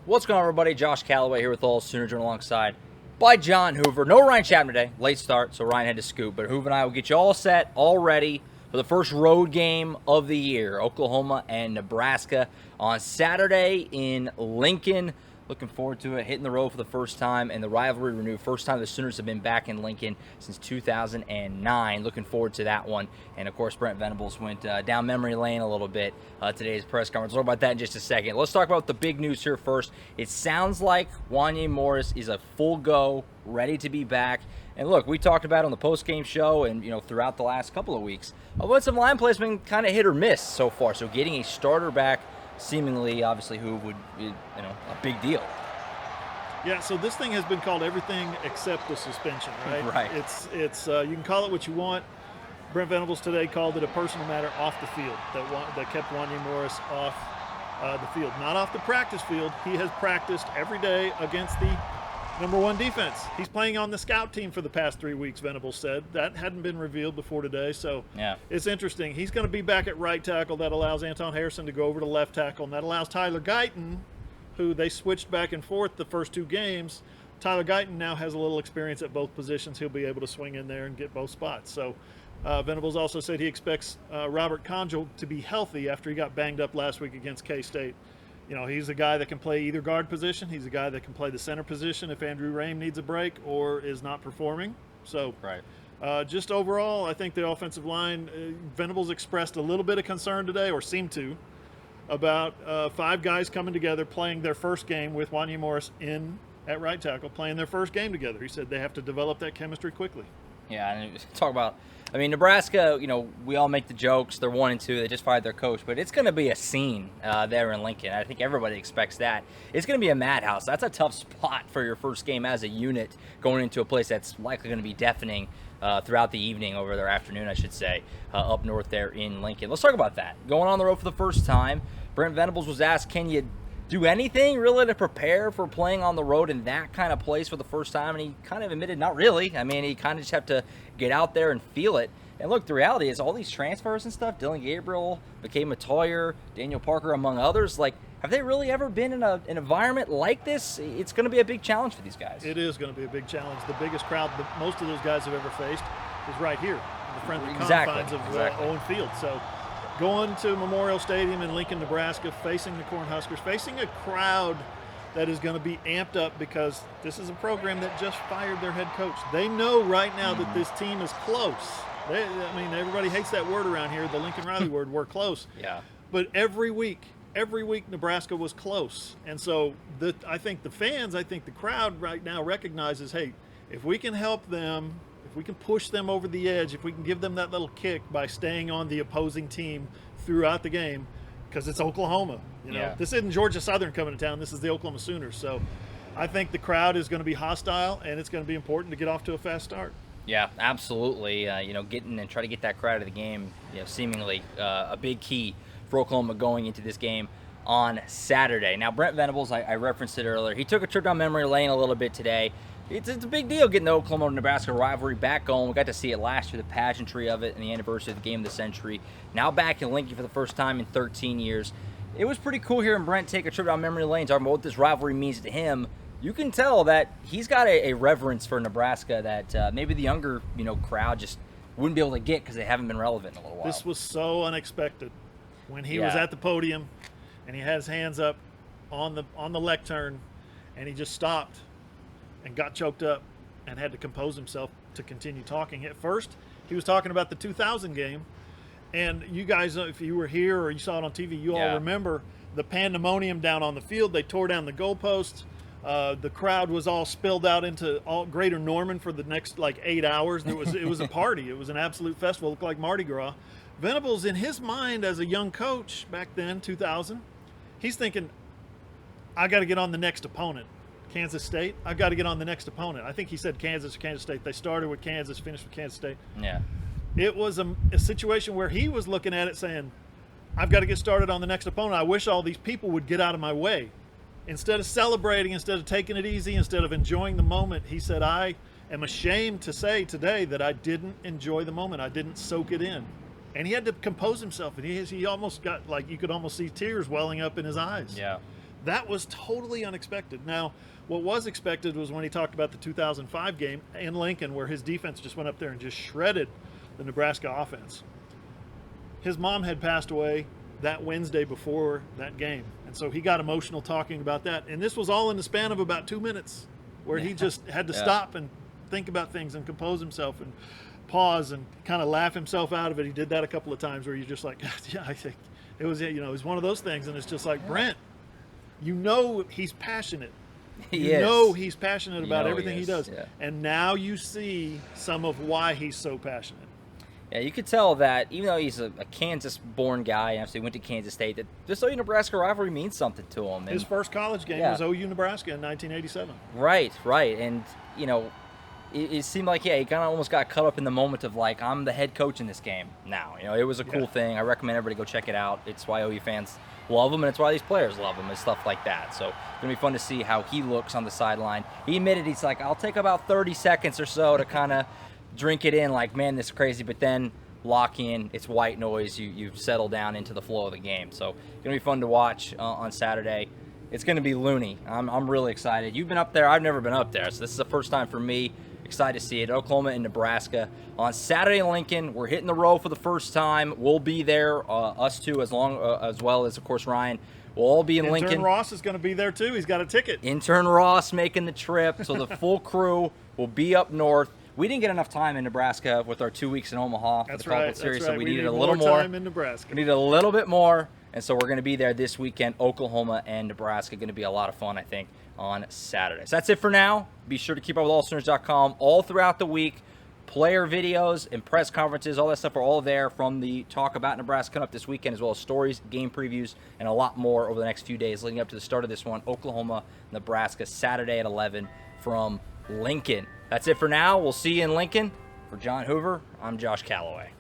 What's going on, everybody? Josh Callaway here with AllSooners, joined alongside by John Hoover. No Ryan Chapman today. Late start, so Ryan had to scoop. But Hoover and I will get you all set, all ready for the first road game of the year. Oklahoma and Nebraska on Saturday in Lincoln. Looking forward to it. Hitting the road for the first time, and the rivalry renewed. First time the Sooners have been back in Lincoln since 2009. Looking forward to that one. And, of course, Brent Venables went down memory lane a little bit today's press conference. We'll talk about that in just a second. Let's talk about the big news here first. It sounds like Wanya Morris is a full go, ready to be back. And, look, we talked about it on the post-game show and, throughout the last couple of weeks. Offensive line play's been kind of hit or miss so far. So getting a starter back seemingly, obviously, who would be, a big deal. Yeah, so this thing has been called everything except the suspension, right? Right. It's you can call it what you want. Brent Venables today called it a personal matter off the field that kept Wanya Morris off the field, not off the practice field. He has practiced every day against the number one defense. He's playing on the scout team for the past 3 weeks, Venables said. That hadn't been revealed before today, so yeah. It's interesting. He's going to be back at right tackle. That allows Anton Harrison to go over to left tackle, and that allows Tyler Guyton, who they switched back and forth the first two games. Tyler Guyton now has a little experience at both positions. He'll be able to swing in there and get both spots. So Venables also said he expects Robert Conjol to be healthy after he got banged up last week against K-State. He's a guy that can play either guard position. He's a guy that can play the center position if Andrew Raym needs a break or is not performing. So just overall, I think the offensive line, Venables expressed a little bit of concern today, or seemed to, about 5 guys coming together, playing their first game with Wanya Morris at right tackle, playing their first game together. He said they have to develop that chemistry quickly. Yeah, and talk about, Nebraska, we all make the jokes. They're 1-2. They just fired their coach. But it's going to be a scene there in Lincoln. I think everybody expects that. It's going to be a madhouse. That's a tough spot for your first game as a unit, going into a place that's likely going to be deafening throughout the evening, over their afternoon, I should say, up north there in Lincoln. Let's talk about that. Going on the road for the first time, Brent Venables was asked, can you do anything really to prepare for playing on the road in that kind of place for the first time? And he kind of admitted not really. He kind of just have to get out there and feel it. And look, the reality is all these transfers and stuff, Dylan Gabriel, McKay Matoyer, Daniel Parker, among others, have they really ever been in an environment like this? It's going to be a big challenge for these guys. It is going to be a big challenge. The biggest crowd that most of those guys have ever faced is right here in the friendly confines of Owen Field. So going to Memorial Stadium in Lincoln, Nebraska, facing the Cornhuskers, facing a crowd that is going to be amped up because this is a program that just fired their head coach. They know right now that this team is close. Everybody hates that word around here, the Lincoln Riley word, we're close. Yeah. But every week Nebraska was close. And so I think the crowd right now recognizes, hey, if we can help them, if we can push them over the edge, if we can give them that little kick by staying on the opposing team throughout the game, because it's Oklahoma. This isn't Georgia Southern coming to town. This is the Oklahoma Sooners. So I think the crowd is going to be hostile, and it's going to be important to get off to a fast start. Yeah, absolutely. Getting and try to get that crowd of the game, seemingly a big key for Oklahoma going into this game on Saturday. Now, Brent Venables, I referenced it earlier. He took a trip down memory lane a little bit today. It's a big deal getting the Oklahoma-Nebraska rivalry back going. We got to see it last year, the pageantry of it, and the anniversary of the game of the century. Now back in Lincoln for the first time in 13 years. It was pretty cool hearing Brent take a trip down memory lane, talking about what this rivalry means to him. You can tell that he's got a reverence for Nebraska that maybe the younger, crowd just wouldn't be able to get because they haven't been relevant in a little while. This was so unexpected when he was at the podium and he had his hands up on the lectern and he just stopped and got choked up and had to compose himself to continue talking. At first, he was talking about the 2000 game, and you guys, if you were here or you saw it on TV, you all remember the pandemonium down on the field. They tore down the goalposts. The crowd was all spilled out into all Greater Norman for the next 8 hours. It was a party. It was an absolute festival. It looked like Mardi Gras. Venables, in his mind as a young coach back then, 2000, he's thinking, I got to get on the next opponent. Kansas State, I've got to get on the next opponent. I think he said Kansas or Kansas State. They started with Kansas, finished with Kansas State. Yeah. It was a situation where he was looking at it saying, I've got to get started on the next opponent. I wish all these people would get out of my way. Instead of celebrating, instead of taking it easy, instead of enjoying the moment, he said, I am ashamed to say today that I didn't enjoy the moment. I didn't soak it in. And he had to compose himself. And he almost got, you could almost see tears welling up in his eyes. Yeah. That was totally unexpected. Now, what was expected was when he talked about the 2005 game in Lincoln, where his defense just went up there and just shredded the Nebraska offense. His mom had passed away that Wednesday before that game, and so he got emotional talking about that. And this was all in the span of about 2 minutes, where he just had to stop and think about things and compose himself and pause and kind of laugh himself out of it. He did that a couple of times where you're just like, yeah, I think it was, you know, it was one of those things. And it's just like, Brent, you know, he's passionate. You know he's passionate about everything he does. Yeah. And now you see some of why he's so passionate. Yeah, you could tell that even though he's a Kansas-born guy, and so he went to Kansas State, that this OU-Nebraska rivalry means something to him. And his first college game was OU-Nebraska in 1987. Right. And, you know, it seemed like, he kind of almost got caught up in the moment of, like, I'm the head coach in this game now. You know, it was a cool thing. I recommend everybody go check it out. It's why OU fans love him, and it's why these players love him and stuff like that. So it's going to be fun to see how he looks on the sideline. He admitted, he's like, I'll take about 30 seconds or so to kind of drink it in, like, man, this is crazy. But then lock in, it's white noise. You settle down into the flow of the game. So it's going to be fun to watch on Saturday. It's going to be loony. I'm really excited. You've been up there. I've never been up there, so this is the first time for me. Excited to see it. Oklahoma and Nebraska on Saturday in Lincoln. We're hitting the road for the first time. We'll be there, us two, as well as, of course, Ryan. We'll all be in Lincoln. Intern Ross is going to be there, too. He's got a ticket. Intern Ross making the trip. So the full crew will be up north. We didn't get enough time in Nebraska with our 2 weeks in Omaha for the Conference Series, so we needed a little more time in Nebraska. We needed a little bit more, and so we're going to be there this weekend. Oklahoma and Nebraska, going to be a lot of fun, I think, on Saturday. So that's it for now. Be sure to keep up with AllSooners.com all throughout the week. Player videos and press conferences, all that stuff are all there from the Talk About Nebraska coming up this weekend, as well as stories, game previews, and a lot more over the next few days leading up to the start of this one. Oklahoma, Nebraska, Saturday at 11 from Lincoln. That's it for now. We'll see you in Lincoln. For John Hoover, I'm Josh Callaway.